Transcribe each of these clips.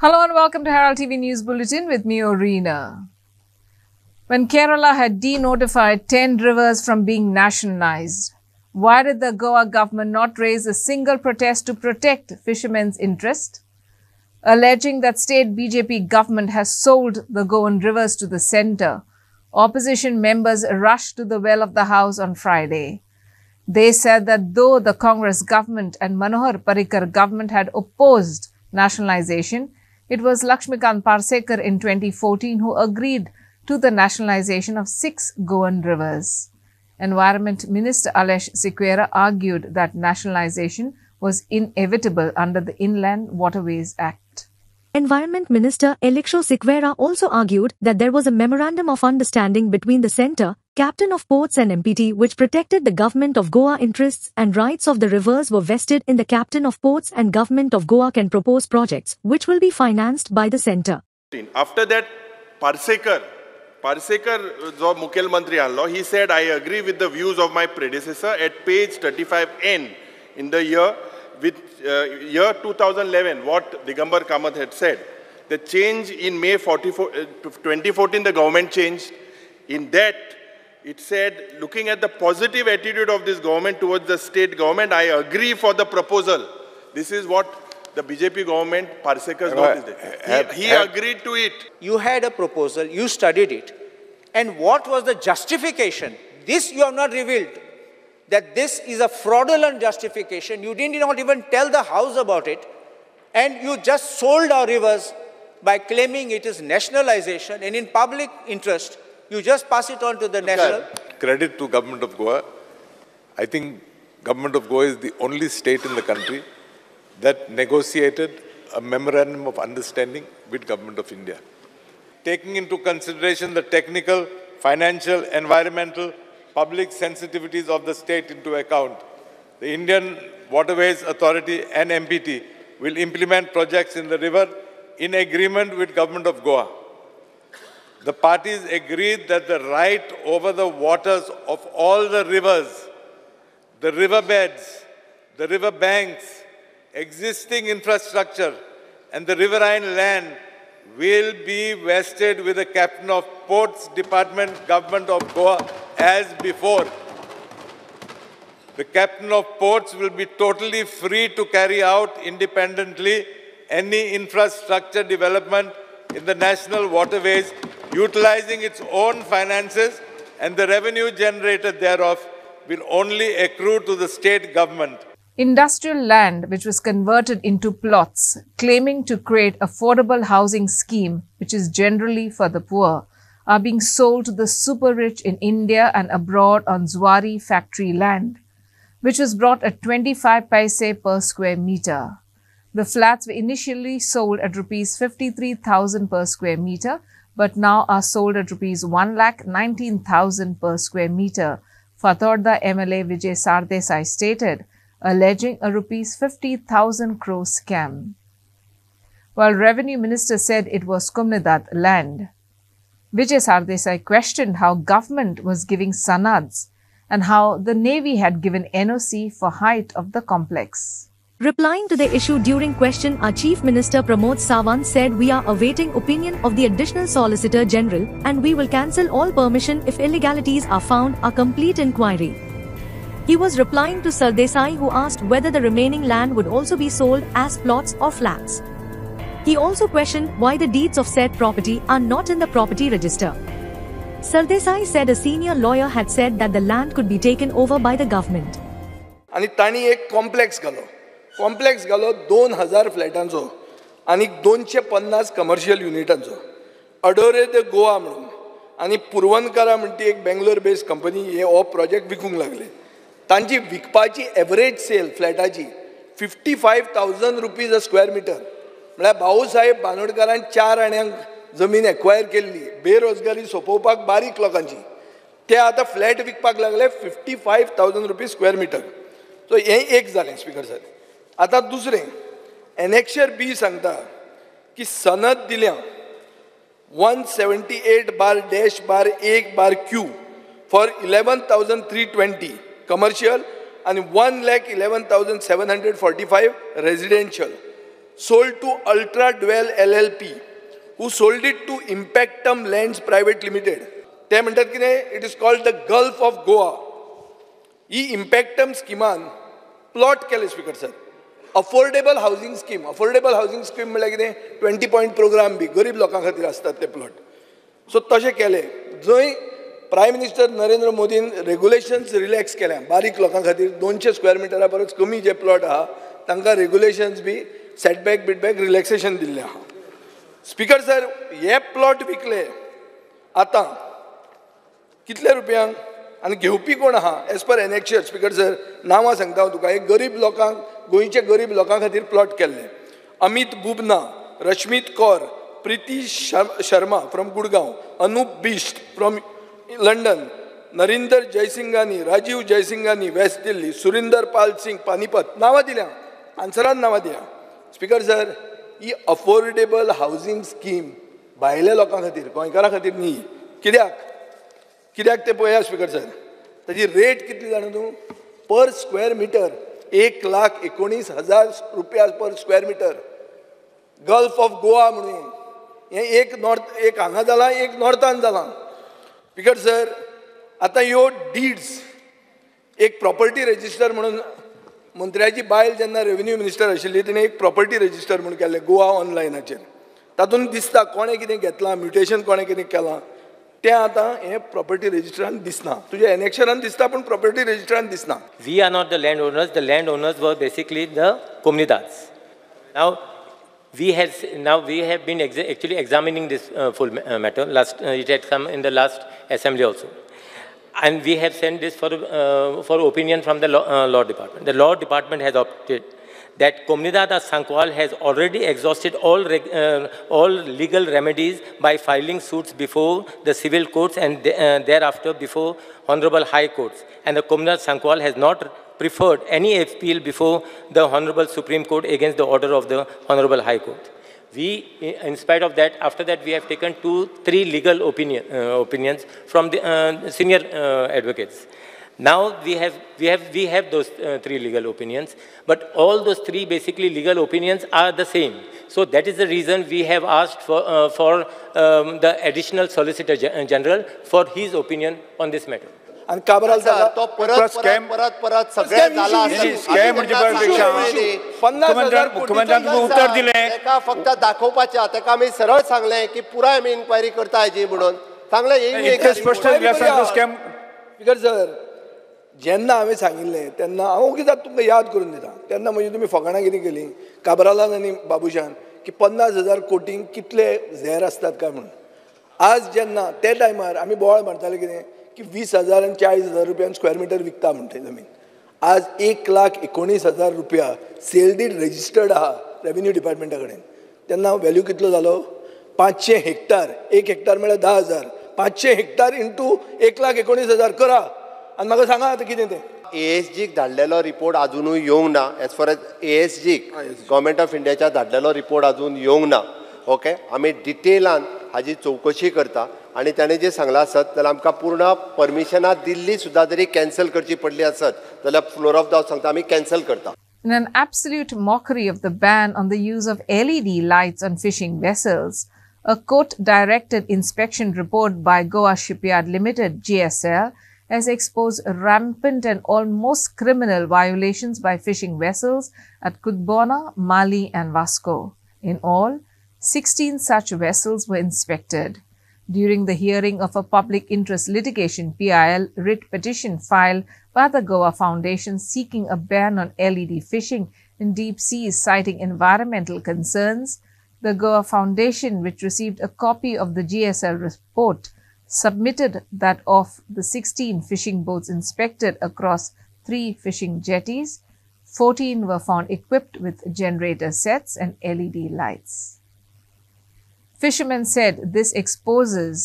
Hello and welcome to Herald TV News Bulletin with me, Orina. When Kerala had denotified 10 rivers from being nationalized, why did the Goa government not raise a single protest to protect fishermen's interest? Alleging that state BJP government has sold the Goan rivers to the centre, opposition members rushed to the well of the House on Friday. They said that though the Congress government and Manohar Parrikar government had opposed nationalization, it was Lakshmikant Parsekar in 2014 who agreed to the nationalization of 6 Goan rivers. Environment Minister Alesh Sequeira argued that nationalization was inevitable under the Inland Waterways Act. Environment Minister Aleksho Sequeira also argued that there was a memorandum of understanding between the centre, Captain of Ports and MPT which protected the Government of Goa interests and rights of the rivers were vested in the Captain of Ports and Government of Goa can propose projects which will be financed by the centre. After that, Parsekar, जो मुखेल मंत्री आलो, he said, I agree with the views of my predecessor at page 35N in the year 2011, what Digambar Kamath had said. The change in May 2014, the government changed. In that, it said, looking at the positive attitude of this government towards the state government, I agree for the proposal. This is what the BJP government, Parsekar's notice did. He agreed to it. You had a proposal, you studied it. And what was the justification? This you have not revealed. That this is a fraudulent justification. You did not even tell the House about it. And you just sold our rivers by claiming it is nationalization. And in public interest, you just pass it on to the national. Credit to Government of Goa. I think Government of Goa is the only state in the country that negotiated a memorandum of understanding with Government of India. Taking into consideration the technical, financial, environmental, public sensitivities of the state into account, the Indian Waterways Authority and MPT will implement projects in the river in agreement with Government of Goa. The parties agreed that the right over the waters of all the rivers, the riverbeds, the river banks, existing infrastructure and the riverine land will be vested with the Captain of Ports Department, Government of Goa as before. The Captain of Ports will be totally free to carry out independently any infrastructure development in the national waterways, utilizing its own finances, and the revenue generated thereof will only accrue to the state government. Industrial land which was converted into plots, claiming to create affordable housing scheme, which is generally for the poor, are being sold to the super rich in India and abroad on Zuari factory land, which was brought at 25 paise per square meter. The flats were initially sold at Rs 53,000 per square meter, but now are sold at Rs 1,19,000 per square meter, Fatorda MLA Vijay Sardesai stated, alleging a Rs 50,000 crore scam. While Revenue Minister said it was Kumnidat land, Vijay Sardesai questioned how government was giving sanads and how the Navy had given NOC for height of the complex. Replying to the issue during question, our Chief Minister Pramod Sawant said we are awaiting opinion of the Additional Solicitor General and we will cancel all permission if illegalities are found, a complete inquiry. He was replying to Sardesai who asked whether the remaining land would also be sold as plots or flats. He also questioned why the deeds of said property are not in the property register. Sardesai said a senior lawyer had said that the land could be taken over by the government. आणि ताणी एक complex घालो 2000 फ्लॅटांचो आणि 250 commercial युनिटांचो अडोरे the Goa म्हणून आणि पुरवणकारा म्हणटी एक Bangalore based company हे हो project विकूंक लागले. तांची विकपाची एवरेज सेल फ्लॅटाची 55,000 रुपीज अ स्क्वेअर मिटर. म्हळ्यार भाऊसाहेब बांदोडकारान 4 आण्यांक जमीन एक्वायर केल्ली बेरोजगारी सोंपोवपाक बारीक लोकांची. ते आतां फ्लॅट विकपाक लागले 55,000 रुपीज स्क्वेअर मिटर. सो हें एक जालें स्पीकर साहेब. आतां दुसरें एनेक्शर बी सांगता की सनद दिल्या 178/-1/Q for 11,320 commercial and 1,11,745 residential. sold to Ultra Dwell LLP, who sold it to Impactum Lands Private Limited. ते म्हणतात कितें, it is called the Gulf of Goa. ही Impactum स्किमान प्लॉट केले speaker sir. Affordable housing scheme. Affordable housing scheme म्हळ्यार कितें, 20 point programme B गरीब लोकां खातीर आसतात ते प्लॉट. सो तशें केले. जंय प्रायम मिनिस्टर नरेंद्र मोदीन रेग्युलेशन्स रिलॅक्स केल्या बारीक लोकां खातीर. 200 स्क्वेअर मिटरा परस कमी जे प्लॉट आहा तांकां रेग्युलेशन्स बी सेटबॅक बिटबॅक रिलॅक्सेशन दिल्लें आहा. स्पीकर सर, हे प्लॉट विकले आतां कितले रुपयांक आनी घेवपी कोण आहा as per annexure. Speaker sir, नांवां सांगता हांव तुका. एक गरीब लोकांक, गोंयचे गरीब लोकां खातीर प्लॉट केल्ले. Amit Bubna, Rashmeet Kaur, Preeti Sharma from Gurgaon, Anup Bisht from London, Narinder Jaisinghani, Rajiv Jaisinghani West Delhi, Surinder Pal Singh Panipat. नांवां दिल्या, आन्सरान नांवां दिया. स्पीकर सर, ही अफोर्डेबल हावजिंग स्कीम भायल्या लोकां खातीर, गोंयकारां खातीर न्ही. कित्याक ते पळया स्पीकर सर, ताजी रेट कितली जाणा तूं? पर स्क्वेअर मिटर 1,19,000 रुपया पर square metre. Gulf of Goa म्हणून हें एक नॉर्थ, एक हांगा जालां, एक नॉर्थान जालां. स्पीकर सर, आतां ह्यो डीड्स, एक प्रॉपर्टी रजिस्टर म्हणून मंत्र्याची बायल जेन्ना रेव्हेन्यू मिनिस्टर आशिल्ली तिणें एक प्रॉपर्टी रजिस्टर म्हणून केल्लें गोवा ऑनलायनाचेर. तातूंत दिसता कोणें कितें घेतलां, म्युटेशन कोणें कितें केलां तें आतां हें प्रॉपर्टी रजिस्टरान दिसना. तुज्या एनेक्शनान दिसता पूण प्रॉपर्टी रजिस्टरान दिसना. We are not the landowners. The landowners were basically the comunidades. We have been actually examining this full matter. It had come in the last assembly also, and we have sent this for opinion from the law department. The law department has opted that Comunidad Sankual has already exhausted all legal remedies by filing suits before the civil courts and thereafter before Honorable High Courts. And the Comunidad Sankual has not preferred any appeal before the Honorable Supreme Court against the order of the Honorable High Court. We, in spite of that, after that we have taken 2-3 legal opinions from the senior advocates. Now we have those 3 legal opinions, but all those 3 basically legal opinions are the same. So that is the reason we have asked for the additional Solicitor General for his opinion on this matter. And Cabral तो परत सगळे जाला scam म्हणजे मुख्यमंत्र्यांनी उत्तर दिलें. तेका फक्त दाखोवपाचें. तेका आमी सरळ सांगलें की पुराय आमी इन्क्वायरी करता हेजी म्हणून सांगलें. इतके स्पष्ट स्कॅम. स्पीकर सर, जेन्ना हांवें सांगिल्लें तेन्ना हांव कित्याक तुमकां याद करून दिता. तेन्ना म्हणजे तुमी फकाणां कितें केलीं काबरालान आनी बाबुशान की 50,000 कोटींक कितले झेर आसतात काय म्हणून. आज जेन्ना ते टायमार आमी बोवाळ मारताले कितें की 20,000 आनी 40,000 रुपयान स्क्वेअर मिटर विकता म्हणटा जमीन. आज 1,19,000 रुपया सेल डीड रजिस्टर्ड आहा रेव्हेन्यू डिपार्टमेंटा कडेन. तेन्ना व्हॅल्यू कितलो जालो? 500 हेक्टर. 1 हेक्टर म्हळ्यार 10,000. 500 हेक्टर इंटू 1,19,000 करा आनी म्हाका सांगा आतां कितें तें. ASGक धाडलेलो रिपोर्ट अजूनय येवंक ना. एज फार एज ASGक गव्हर्मेंट ऑफ इंडियाच्या धाडलेलो रिपोर्ट अजून येवंक ना. ओके, आमी डिटेलान हाजी चवकशी करता आणि त्याने जे सांगला आसत जाल्यार आमकां पूर्ण परमिशनां दिल्ली सुद्दां जरी कॅन्सल करची पडली आसत जाल्यार फ्लोर ऑफ द हावस सांगता आमी कॅन्सल करता. In an absolute mockery of the ban on the use of LED lights on fishing vessels, a court-directed inspection report by Goa Shipyard Limited (GSL) has exposed rampant and almost criminal violations by fishing vessels at Kudbona, Mali and Vasco. In all, 16 such vessels were inspected. During the hearing of a public interest litigation (PIL) writ petition filed by the Goa Foundation seeking a ban on LED fishing in deep seas citing environmental concerns, the Goa Foundation, which received a copy of the GSL report, submitted that of the 16 fishing boats inspected across 3 fishing jetties, 14 were found equipped with generator sets and LED lights. Fishermen said this exposes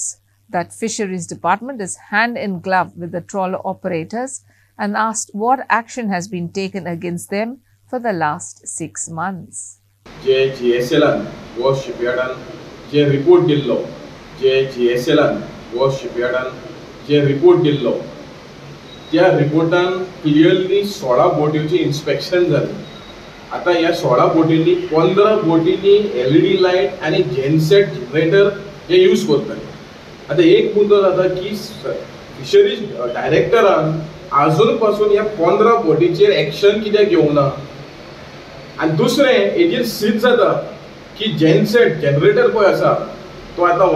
that Fisheries Department is hand in glove with the trawler operators and asked what action has been taken against them for the last 6 months. J GSLan वो शिपयार्डान जे report दिल्लो, जे GSLan वो शिपयार्डान जे report दिल्लो, त्या रिपोर्टान clearly 16 बोटींची inspection जाली आता ह्या 16 बोटींनी 15 बोटींनी LED light आणि genset generator हे use करतले. आता एक मुद्दो जाता की फिशरीज डायरेक्टरान अजून पासून ह्या 15 बोटीचेर एक्शन कित्याक घेवंक ना. आणि दुसरें हेजेर सिद्ध जाता की जेनसेट जनरेटर पळय आसा तो आता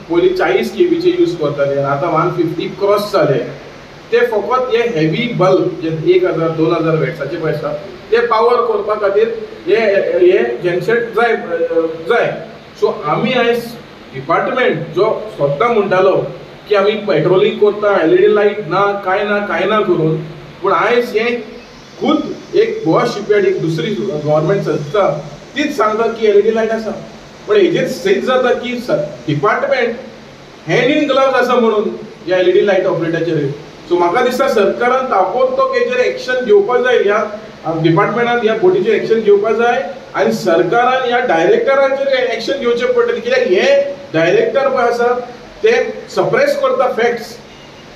पयलीं 40 kVचे यूज करताले, आता 150 क्रॉस जाले. ते फकत हे हेवी बल्ब जे 1000 2000 वॅट्साचे पळय आसा ते पावर करपा खातीर हे जेनसेट जाय. सो आमी आयज डिपार्टमेंट जो स्वता म्हणटालो की आमी पेट्रोलिंग करता, LED लाईट ना काय ना करून, पूण आयज हे खुद एक गोवा शिपयार्ड एक दुसरी गव्हर्मेंट संस्था तीच सांगता की LED लाईट आसा. पण हेजेर सिद्ध जाता की डिपार्टमेंट हँड इन ग्लव्स आसा म्हणून ह्या LED लाईट ऑपरेटराचेर. सो म्हाका दिसता सरकारान ताबडतोब हेजेर एक्शन घेवपाक जाय, ह्या डिपार्टमेंटान ह्या बोटीचेर एक्शन घेवपाक जाय आनी सरकारान ह्या डायरेक्टराचेर एक्शन घेवचें पडटलें. कित्याक हे डायरेक्टर पळय आसा ते सप्रेस करता फॅक्ट्स.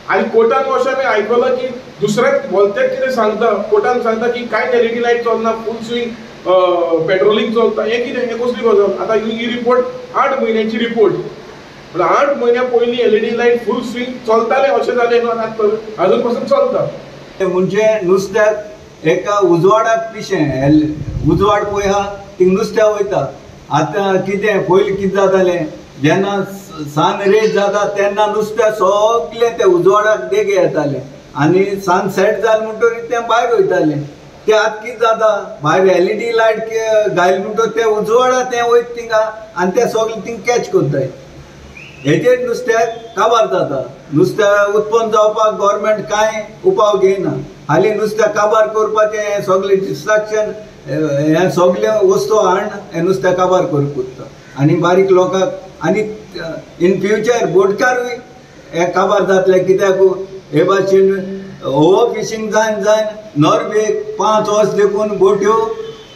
आणि कोर्टान वर्षा मी आयकलं की दुसऱ्याच बोलते कितें सांगता, कोर्टान सांगता की कांयच LED लाईट चलना, फूल स्विंग पेट्रोलिंग चलता. हे कितें, हे कसली गजाल. आता ही रिपोर्ट 8 म्हयन्याची रिपोर्ट, पण 8 म्हयन्या पयलीं LED लाईट फूल स्विंग चलताले अशें जालें न्हू, अजून पासून चलता. म्हणजे नुस्त्याक एका उजवाडाक पिशें उजवाड पळय आहा थिंग नुस्त्या वयता. आतां कितें पयलीं कितें जातालें, जेन्ना सान रेज जाता तेन्ना नुस्तें सगळें ते उजवाडाक देगे येतालें आनी सान सेट जालें म्हणटकीर तें भायर वयतालें. ते आतां कितें जाता, भायर LED लायट घायल म्हणटकीर ते उजवाडा तें वयता थिंगा आनी ते सगळें थिंग कॅच करताय. हेजेर नुस्त्याक काबार जाता. नुस्तें उत्पन्न जावपाक गव्हर्मेंट कांय उपाव घेयना. हालीं नुस्तें काबार करपाचें हें सगळें डिस्ट्रॅक्शन, हें सगळें वस्तू हाडून हें नुस्तें काबार करूंक कोत्ता आनी बारीक लोकांक. आनी इन फ्युचर बोटकारूय हे काबार जातले. कित्याक हे भाशेन ओवर फिशींग जायन नॉर्वेक 5 वर्स देखून बोट्यो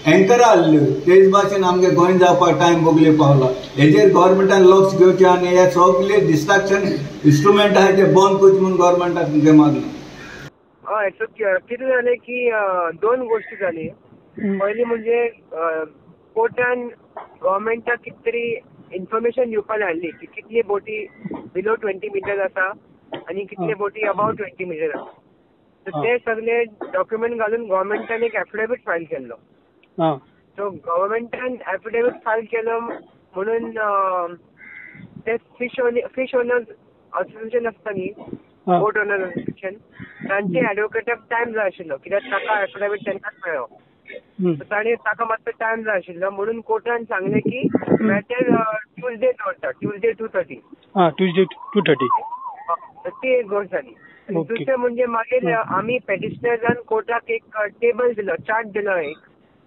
एंकर आहल्यो. तेच भाशेन आमगे गोंय जावपाक टायम बोगले पावला. हेजेर गव्हर्मेंटान लक्ष घेवचें आनी हे सगळे डिस्ट्रॅक्शन इंस्ट्रुमेंट आहाय ते बंद करचे म्हणून गव्हर्मेंटाक तुमचें मागलें. हय, सो कितें जालें की 2 गोश्टी जाली. पयली म्हणजे कोर्टान गव्हर्मेंटाक कितें तरी इन्फॉर्मेशन दिवपाक धाडली की कितली बोटी बिलो 20 मीटर आसा आनी कितले बोटी अबाउट 20 मीटर आसा. सो ते सगळे डॉक्युमेंट घालून गव्हर्मेंटान एक एफिडेविट फायल केल्लो. सो गव्हर्मेंटान एफिडेविट फायल केलो म्हणून ते फिश ओनर्स असोसिएशन आसता न्ही, बोट ओनर्स असोसिएशन, तांचे एडवोकेटाक टायम जाय आशिल्लो कित्याक ताका एफिडेविट तेन्नाच मेळ्ळो. ताणें ताका मातसो टायम जाय आशिल्लो म्हणून कोर्टान सांगलें की मॅटर ट्युजडे दवरता, ट्युजडे 2:30. ट्युजडे 2:30. ती एक गोष्ट जाली. दुसरें म्हणजे मागीर आमी पेटिशनरान कोर्टाक एक टेबल दिलो, चार्ट दिलो एक,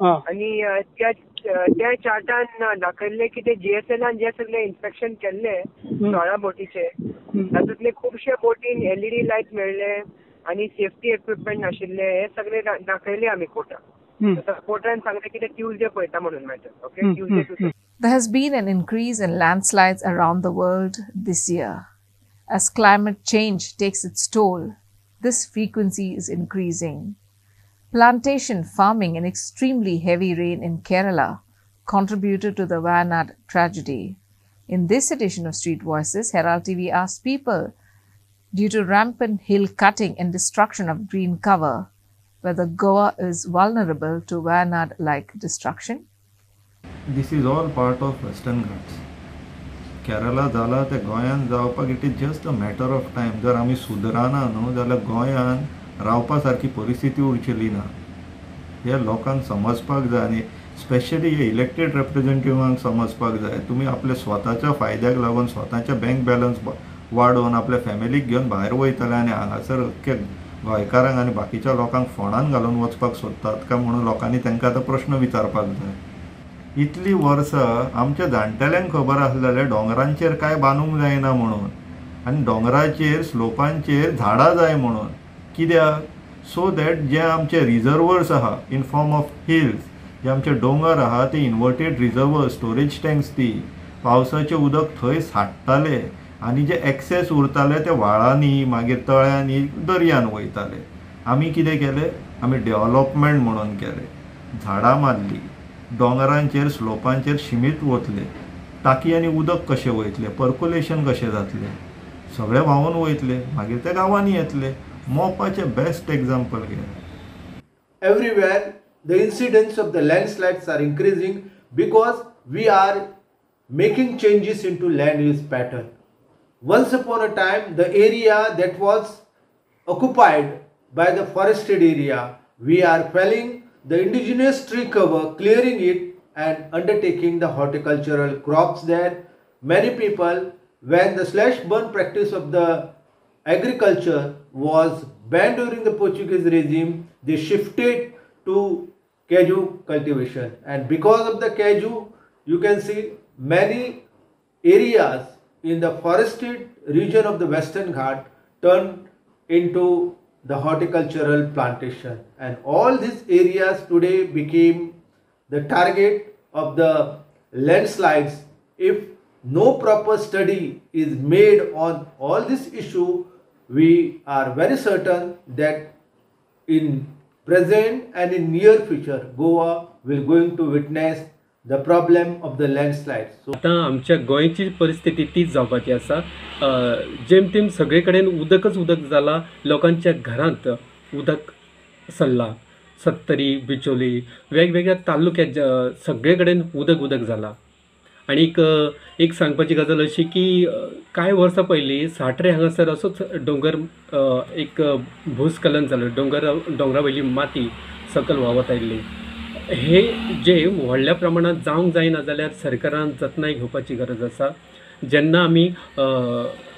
आनी त्या चार्टान दाखयल्लें की ते GSLान जे सगळे इन्स्पेक्शन केल्ले 16 बोटीचे तातूंतले खुबशे बोटीन LED लायट मेळ्ळे आनी सेफ्टी इक्विपमेंट नाशिल्ले. हे सगळे दाखयले आमी कोर्टाक. कोर्टान सांगलें की ते ट्युजडे पळयता म्हणून matter. Okay, Tuesday 2:30. There has been an increase in landslides around the world this year. As climate change takes its toll, this frequency is increasing. Plantation farming and extremely heavy rain in Kerala contributed to the Wayanad tragedy. In this edition of Street Voices, Herald TV asked people, due to rampant hill cutting and destruction of green cover, whether Goa is vulnerable to Wayanad-like destruction. This is all part of Western Ghats. Kerala जाला ते गोंयान जावपाक it is just a matter of time. जर आमी सुदराना न्हू जाल्यार गोंयान रावपा सारकी परिस्थिती उरचेली ना. हे लोकांक समजपाक जाय आनी स्पेशली हे इलेक्टेड रिप्रेझेंटेटिव्हांक समजपाक जाय. तुमी आपल्या स्वताच्या फायद्याक लागून स्वताचे बँक बॅलन्स वाडोवन आपल्या फॅमिलीक घेवन भायर वयतले आनी हांगासर अख्खे गोंयकारांक आनी बाकीच्या लोकांक फोंडान घालून वचपाक सोदतात काय म्हणून लोकांनी तांकां आतां प्रश्न विचारपाक जाय. इतली वर्सां आमच्या जाणटेल्यांक खबर आसलेलें दोंगरांचेर काय बांदूंक जायना म्हणून आनी दोंगराचेर स्लोपांचेर झाडां जाय म्हणून. कित्याक? सो दॅट जे आमचे रिजर्वर्स आहा इन फॉर्म ऑफ हिल्स, जे आमचे दोंगर आहा ते इन्वर्टेड रिजर्वर्स, स्टोरेज टँक्स, ती पावसाचें उदक थंय साठटाले आनी जे एक्सेस उरताले ते व्हाळांनी मागीर तळ्यांनी दर्यान वयताले. आमी कितें केलें? आमी डेव्हलपमेंट म्हणून केलें. झाडां मारली, दोंगरांचेर स्लोपांचेर शिमीत वतले, टाकयांनी उदक कशें वयतलें, पर्कुलेशन कशें जातलें, सगळे व्हांवून वयतले, मागीर ते गांवांनी येतले. मोपाचें बेस्ट एग्जाम्पल घे. Everywhere the incidence of the landslides are increasing because we are making changes into land use pattern. Once upon a time, the area that was occupied by the forested area, we are felling the indigenous tree cover, clearing it and undertaking the horticultural crops there. Many people, when the slash burn practice of the agriculture was banned during the Portuguese regime, they shifted to cashew cultivation, and because of the cashew, you can see many areas in the forested region of the Western Ghat turned into the horticultural plantation, and all these areas today became the target of the landslides. If no proper study is made on all this issue, we are very certain that in present and in near future Goa will going to witness the problem of the landslides. So आता आमच्या गोंयची परिस्थिती तीच जावपाची आसा. जेमतेम सगळे कडेन उदकच उदक जाला, लोकांच्या घरांत उदक सरला, सत्तरी, बिचोली, वेगवेगळ्या तालुक्यात सगळे कडेन उदक उदक जाला. आणि एक सांगपाची गजाल अशी की कांय वर्सां पयलीं साट्रे हांगासर असोच डोंगर एक भूस्खलन जालें, दोंगरा वयली माती सकल व्हांवत आयिल्ली. हे जे व्हडल्या प्रमाणात जावंक जायना जाल्यार सरकारान जतनाय घेवपाची गरज आसा. जेन्ना आमी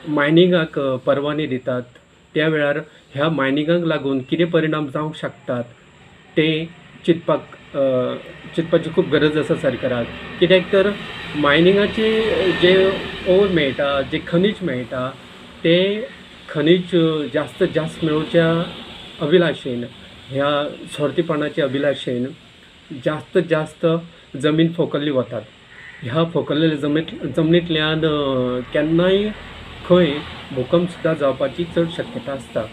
मायनिंगाक परवाने दितात त्या वेळार ह्या मायनिंगाक लागून कितें परिणाम जावंक शकतात ते चिंतपाची खूब गरज आसा सरकाराक. कित्याक तर मायनिंगाचे जे ओर मेळटा, जे खनीज मेळटा, ते खनीज जास्त जास्त मेळोवच्या अभिलाशेन, ह्या सोरतीपणाच्या अभिलाशेन जास्त जास्त जमीन फोकल्ली वतात. ह्या फोकल्लेल्या जमनींतल्यान केन्नाय खंय भूकंप सुद्दां जावपाची चड शक्यता आसता.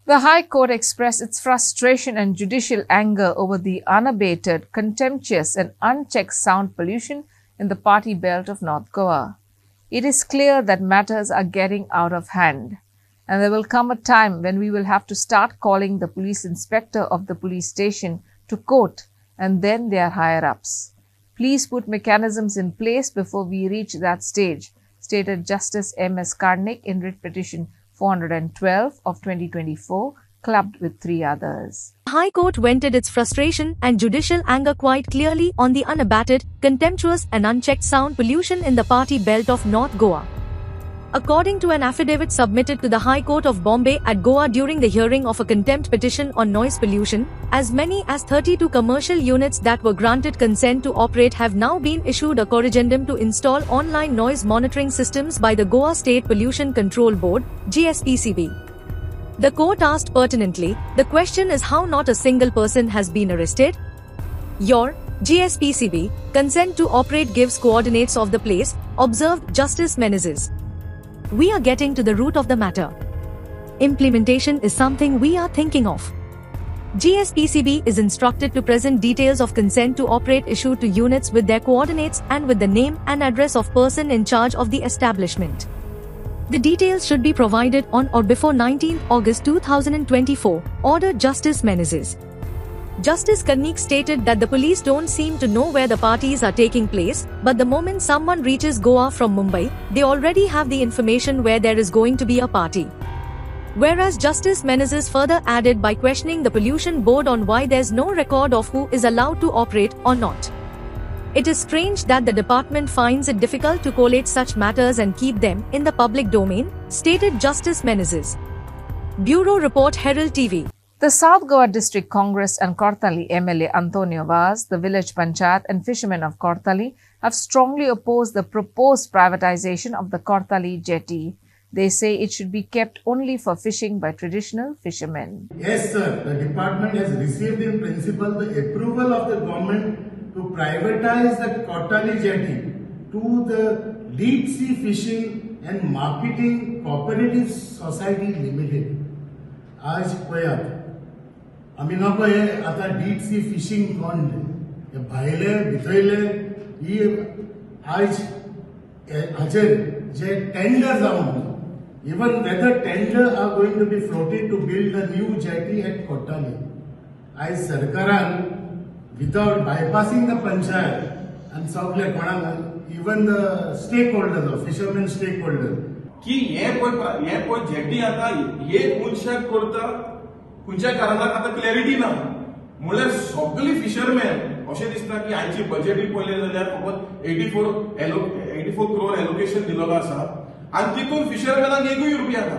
The High Court expressed its frustration and judicial anger over the unabated, contemptuous and unchecked sound pollution in the party belt of North Goa. It is clear that matters are getting out of hand, and there will come a time when we will have to start calling the police inspector of the police station to court and then their higher-ups. Please put mechanisms in place before we reach that stage, stated Justice M.S. Karnik in writ petition 412 of 2024, clubbed with 3 others. The High Court vented its frustration and judicial anger quite clearly on the unabated, contemptuous and unchecked sound pollution in the party belt of North Goa. According to an affidavit submitted to the High Court of Bombay at Goa during the hearing of a contempt petition on noise pollution, as many as 32 commercial units that were granted consent to operate have now been issued a corrigendum to install online noise monitoring systems by the Goa State Pollution Control Board, GSPCB. The court asked pertinently, the question is how not a single person has been arrested? Your GSPCB consent to operate gives coordinates of the place, observed Justice Menezes. We are getting to the root of the matter. Implementation is something we are thinking of. GSPCB is instructed to present details of consent to operate issued to units with their coordinates and with the name and address of person in charge of the establishment. The details should be provided on or before 19 August 2024, ordered Justice Menezes. Justice Karnik stated that the police don't seem to know where the parties are taking place, but the moment someone reaches Goa from Mumbai, they already have the information where there is going to be a party. Whereas Justice Menezes further added by questioning the pollution board on why there's no record of who is allowed to operate or not. It is strange that the department finds it difficult to collate such matters and keep them in the public domain, stated Justice Menezes. Bureau Report, Herald TV. The South Goa District Congress and Kortali MLA Antonio Vaz, the village panchayat and fishermen of Kortali have strongly opposed the proposed privatization of the Kortali jetty. They say it should be kept only for fishing by traditional fishermen. Yes, sir. The department has received in principle the approval of the government to privatize the Kortali jetty to the Deep Sea Fishing and Marketing Cooperative Society Limited. आज पळयात आमी नको हे आतां deep sea fishing कोण हे भायले भितरले ही आयज हाचेर जे टेंडर जावन even whether tender are going to be floated to build a new jetty at Kottali. As Sarkaran, without bypassing the panchayat and सगळे कोणाक even the stakeholders, the fishermen stakeholders, की हे पळय जेटी आता एक मनशाक करता खंयच्या कारणाक आता क्लॅरिटी ना म्हणल्यार सगळी फिशरमॅन अशें दिसता की हांची बजेटी पळयलें जाल्यार फकत 84 crore एलोकेशन दिलेलो आसा आणि तितून फिशरमॅनाक एकूय रुपया ना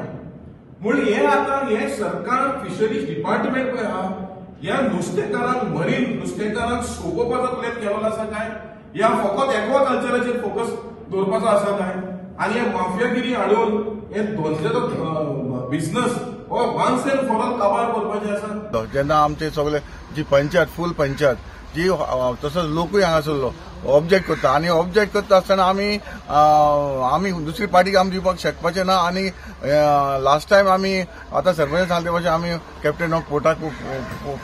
म्हणून हे आता हे सरकार फिशरीज डिपार्टमेंट पळय आहा ह्या नुस्तेकारांक मरीन नुस्तेकारांक सोंपोवपाचो प्रयत्न केलेलो आसा काय या फकत एक्वाकल्चराचेर फोकस दवरपाचो आसा काय आणि हे माफियागिरी हाडून हे धंद्याचो बिझनस हो वन्स एंड फॉर ऑल काबार करपाचें आसा. जेन्ना आमचे सगळे जी पंचायत फूल पंचायत जी तसोच लोकूय हांगासरलो ऑब्जेक्ट करता आणि ऑब्जेक्ट करता आसतना आमी दुसरी पार्टीक आमी दिवपाक शकपाचे ना आणि लास्ट टायम आमी आतां सरपंच सांगले भशेन आमी कॅप्टन ऑफ पोर्टाक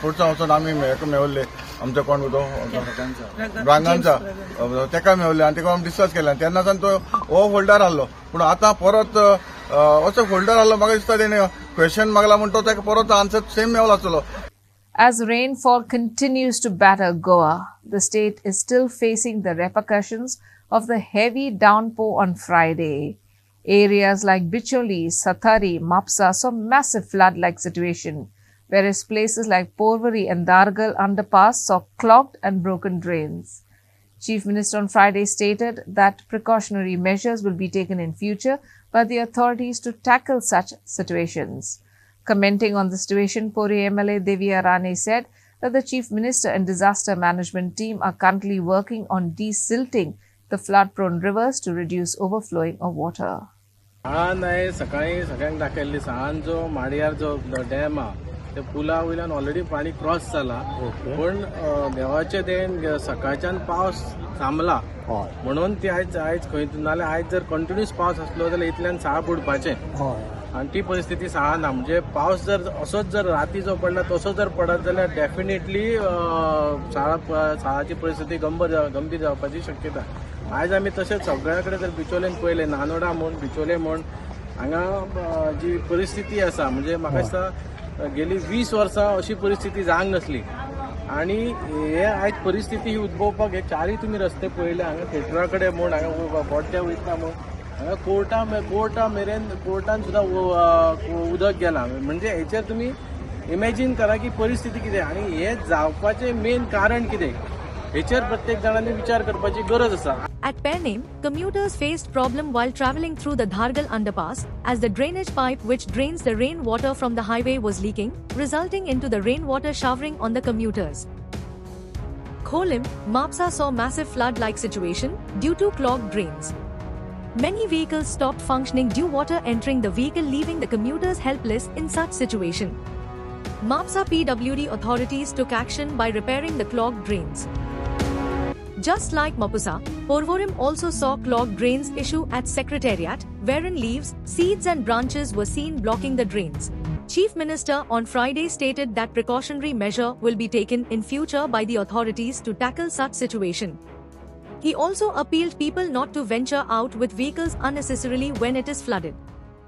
पोर्टचा वचून आमी मेळ्ळे आमचो कोण तो रांगांचा तेका मेळ्ळे आनी तेका आमी डिस्कस केलें तेन्नाच्यान तो हो होल्डर आहलो पूण आतां परत असो होल्डर आहलो म्हाका दिसता तेणे क्वेश्चन मागला म्हणून तो तेका परत आन्सर सेम मेळलो आसतलो. As rainfall continues to batter Goa, the state is still facing the repercussions of the heavy downpour on Friday. Areas like Bicholi, Sathari, Mapsa saw massive flood-like situation, whereas places like Porvorim and Dargal underpass saw clogged and broken drains. Chief Minister on Friday stated that precautionary measures will be taken in future by the authorities to tackle such situations. Commenting on the situation, Puri MLA Devya Rane said that the Chief Minister and Disaster Management team are currently working on desilting the flood-prone rivers to reduce overflowing of water. सकाळी सगळ्यांक दाखयल्ली सांज जो माडियार जो dam ते पुला वयल्यान already पाणी cross जाला पण देवाचे देन सकाळच्यान पावस थांबला म्हणून ती आयज खंय नाल्यार आयज जर कंटिन्यूस पावस आसलो जाल्यार इतल्यान साळ बुडपाचें आणि ती परिस्थिती साळा ना म्हणजे पावस जर असोच जर राती जो पडला तसो जर पडत जाल्यार डेफिनेटली साळाची परिस्थिती गंभीर जावपाची शक्यता. आयज आमी तशेंच सगळ्या कडेन जर बिचोलेन पळयलें नानोडा म्हण बिचोले म्हण हांगा जी परिस्थिती आसा म्हणजे म्हाका दिसता गेली 20 वर्सां अशी परिस्थिती जावंक नसली आणि हे आयज परिस्थिती ही उद्भवपाक हे चारय तुमी रस्ते पळयले हांगा थिएटरा कडेन म्हण हांगा बोड्ड्या वयता म्हण हांगा कोर्टान सुद्दां उदक गेलां म्हणजे हेचेर तुमी इमॅजिन करा की परिस्थिती कितें आणि हे जावपाचें मेन कारण कितें हेचेर प्रत्येक जाणांनी विचार करपाची गरज आसा. At Pernem, commuters faced problem while travelling through the Dhargal underpass as the drainage pipe which drains the rainwater from the highway was leaking, resulting into the rainwater showering on the commuters. Kholim, Mapsa saw massive flood-like situation due to clogged drains. Many vehicles stopped functioning due water entering the vehicle, leaving the commuters helpless in such situation. Mapsa PWD authorities took action by repairing the clogged drains. Just like Mapusa, Porvorim also saw clogged drains issue at Secretariat, wherein leaves, seeds and branches were seen blocking the drains. Chief Minister on Friday stated that precautionary measure will be taken in future by the authorities to tackle such situation. He also appealed people not to venture out with vehicles unnecessarily when it is flooded.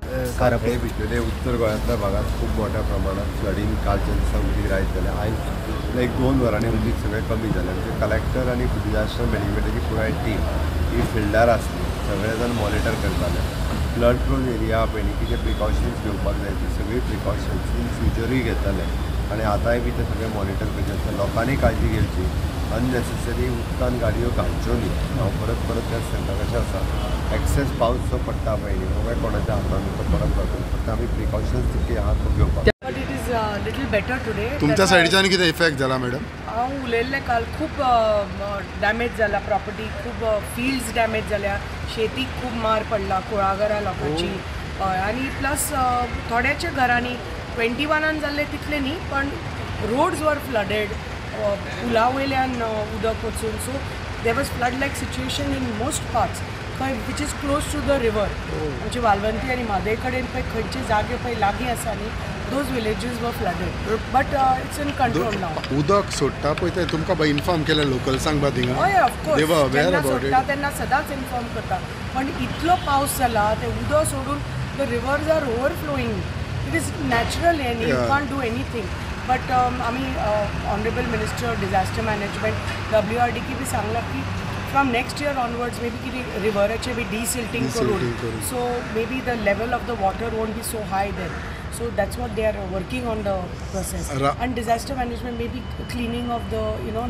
हे भितरले उत्तर गोंयांतल्या भागात खूप मोठ्या प्रमाणात flooding कालच्या दिसा उदीक आयज जालें आयज एक 2 वरांनी उदीक सगळें कमी जालें म्हणजे कलेक्टर आनी डिजास्टर मॅनेजमेंटाची पुराय टीम ही फिल्डार आसली सगळे जाण मॉनिटर करताले फ्लड प्रोन एरिया पळय कितें प्रिकॉशन्स घेवपाक जाय ती सगळी प्रिकॉशन्स इन फ्युचरूय घेताले आनी आतांय बी ते सगळे मॉनिटर करचे आसता लोकांनी काळजी घेवची अननेसेसरी उदकान गाडयो घालच्यो न्ही हांव परत तेंच सांगता कशें आसा एक्सेस पावस जो पडटा पळय न्ही हो कोणाच्या हातान तो परत वचून फक्त आमी प्रिकॉशन्स जितके आहा तो घेवपाक. But it is little better today. तुमच्या सायडीच्यान कितें इफेक्ट जाला मॅडम? हांव उलयल्लें काल खूब डॅमेज जाला प्रॉपर्टी खूब फिल्ड्स डॅमेज जाल्या शेतीक खूब मार पडला कुळागरां लोकांची आनी प्लस थोड्याच्या घरांनी 21 जाल्ले तितले न्ही पण रोड्स वर फ्लडेड पुला वयल्यान उदक वचून so there was flood like situation in most parts खंय which is close to the river म्हणजे वालवंती आनी म्हादय कडेन पळय खंयचे जागे पळय लागीं आसा न्ही those villages were flooded. But it's in control now. उदक सोडटा पळय ते तुमकां बाय इन्फॉर्म केलें लोकल्सांक बा थिंगा? हय of course. They were aware about it. तेन्ना सदांच इन्फॉर्म करता. पण इतलो पावस जाला ते उदक सोडून the rivers are overflowing. It is natural and you can't do anything. But आमी Honorable Minister of Disaster Management WRD की भी सांगला की from next year onwards maybe की रिवराचे भी desilting करून. So maybe the level of the water won't be so high then. So that's what they are working on the process. And disaster management maybe cleaning of the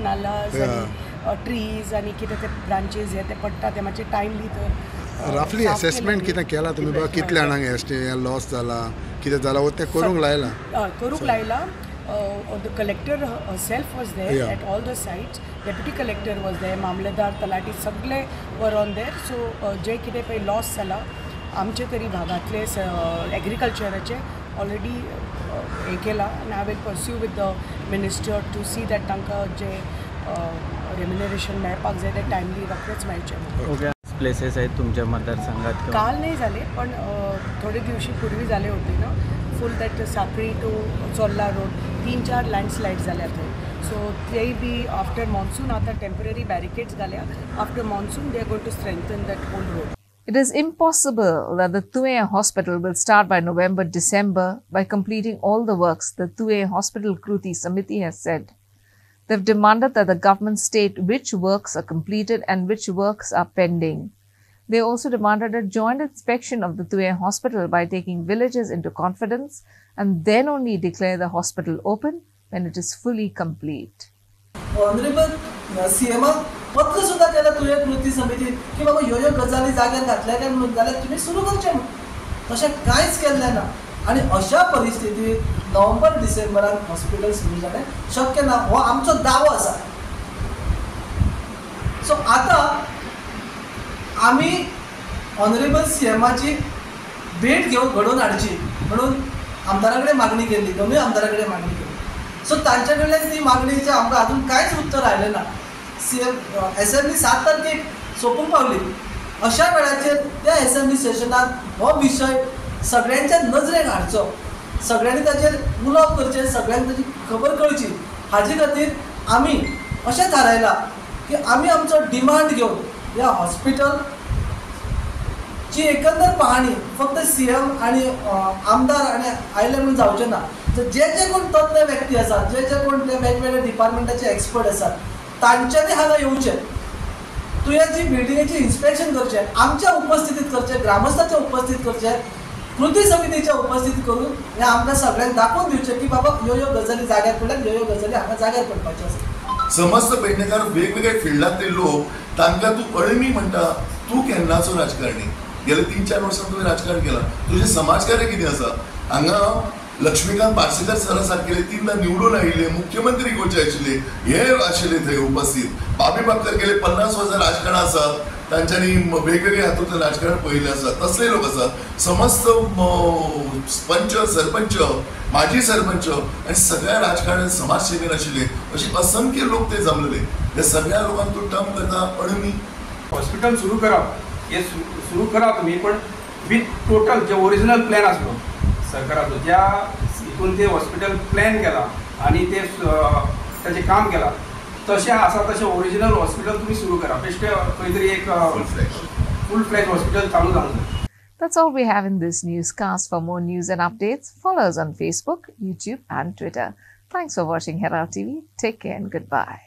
nalas and trees आणि कितें ते branches हे ते पडटा ते मातशे timely तर रफली assessment कितें केला तुमी बाबा कितले जाणांक लॉस जाला कितें जाला ते करूंक लायला the collector herself was there at all the sites. Deputy collector was there, मामलेदार तलाटी सगळे were on there. So जे कितें पळय लॉस जाला आमचे तरी भागातले एग्रीकल्चराचे ऑलरेडी हे केला आनी I will pursue with the minister to see that तांकां जे रेम्युनरेशन मेळपाक जाय ते टायमली रोखडेच मेळचें. प्लेसेस आहेत तुमच्या मतदारसंघात? काल नाही झाले पण थोडे दिवशी पूर्वी झाले होते ना. Full that Sakhali to Chorla road 3-4 landslide जाल्या थंय. सो ते बी आफ्टर मॉन्सून आता टेम्पररी बॅरिकेड्स घाल्या. After monsoon they are going to strengthen that whole road. It is impossible that the Thuye Hospital will start by November-December by completing all the works, the Thuye Hospital Kruti Samiti has said. They've demanded that the government state which works are completed and which works are pending. They also demanded a joint inspection of the Thuye Hospital by taking villages into confidence and then only declare the hospital open when it is fully complete. Honorable CM पत्र सुद्धा केलं तुझ्या कृती समितीत की बाबा ह्यो गजाली जाग्यार घातल्या काय म्हणून जाल्यार तुम्ही सुरू करचें म्हणून. तशें कांयच केल्लें ना आनी अशा परिस्थितीत नोव्हेंबर-डिसेंबराक हॉस्पिटल सुरू जालें शक्य ना. हो आमचो दावो आसा. सो आतां आमी ऑनरेबल सीएमाची भेट घेवन घडोवन हाडची म्हणून आमदारा कडेन मागणी केल्ली. दोनूय आमदारा कडेन मागणी केली. सो तांचे कडल्यान ती मागणीचें आमकां अजून कांयच उत्तर आयलें ना. असेंब्ली 7 तारखेक सोंपूंक पावली. अशा वेळाचेर त्या असेंब्ली सेशनात हो विशय सगळ्यांच्या नजरेक हाडचो, सगळ्यांनी ताचेर उलोवप करचें, सगळ्यांक ताची खबर कळची. हाजे खातीर आमी अशें थारायलां की आमी आमचो डिमांड घेवन ह्या हॉस्पिटल ची एकंदर पाहणी फक्त सीएम आणि आमदार आणि आयले म्हणून जावचें ना. जे जे कोण तज्ञ व्यक्ती आसात, जे जे कोण ते वेगवेगळे डिपार्टमेंटाचे एक्सपर्ट आसात तांच्यांनी हांगा येवचें. तुयेची बिल्डिंगेची इन्स्पेक्शन करचें, आमच्या उपस्थितीत करचें, ग्रामस्थांच्या उपस्थितीत करचें, कृती समितीच्या उपस्थितीत करून हें आमकां सगळ्यांक दाखोवन दिवचें की बाबा ह्यो ह्यो गजाली जाग्यार पडल्यात, ह्यो ह्यो गजाली हांगा जाग्यार पडपाच्यो आसात. समस्त पेडणेकार वेगवेगळ्या फिल्डांतले लोक तांकां तूं अळमी म्हणटा. तूं केन्नाचो राजकारणी? गेले 3-4 वर्सां तुवें राजकारण केलां. तुजें समाजकार्य कितें आसा? हांगा लक्ष्मीकांत पार्सेकर सरा सारकेले 3दा निवडून आयिल्ले मुख्यमंत्री गोंयचे आशिल्ले, हे आशिल्ले थंय उपस्थित. बाबी बाबकर गेले 50 वर्सां राजकारण आसा. तांच्यांनी वेगवेगळ्या हातूंतलें राजकारण पळयल्लें आसा. तसले लोक आसात. समस्त पंच, सरपंच, माजी सरपंच आनी सगळ्या राजकारणांत समाजसेवेन आशिल्ले अशे असंख्य लोक ते जमलेले. हे सगळ्या लोकांक तूं टर्म करता अळमी. हॉस्पिटल सुरू करप हे सुरू करा तुम्ही, पण with total J original plan आसलो सरकाराचो, ज्या हितून ते हॉस्पिटल प्लॅन केला आणि ते त्याचे काम केला तशें आसा तशें ओरिजिनल हॉस्पिटल तुम्ही सुरू करा. बेश्टे खंय तरी एक फुल फ्लॅज हॉस्पिटल चालू जावंक जाय. That's all we have in this newscast. For more news and updates, follow us on Facebook, YouTube and Twitter. Thanks for watching Herald TV. Take care and goodbye.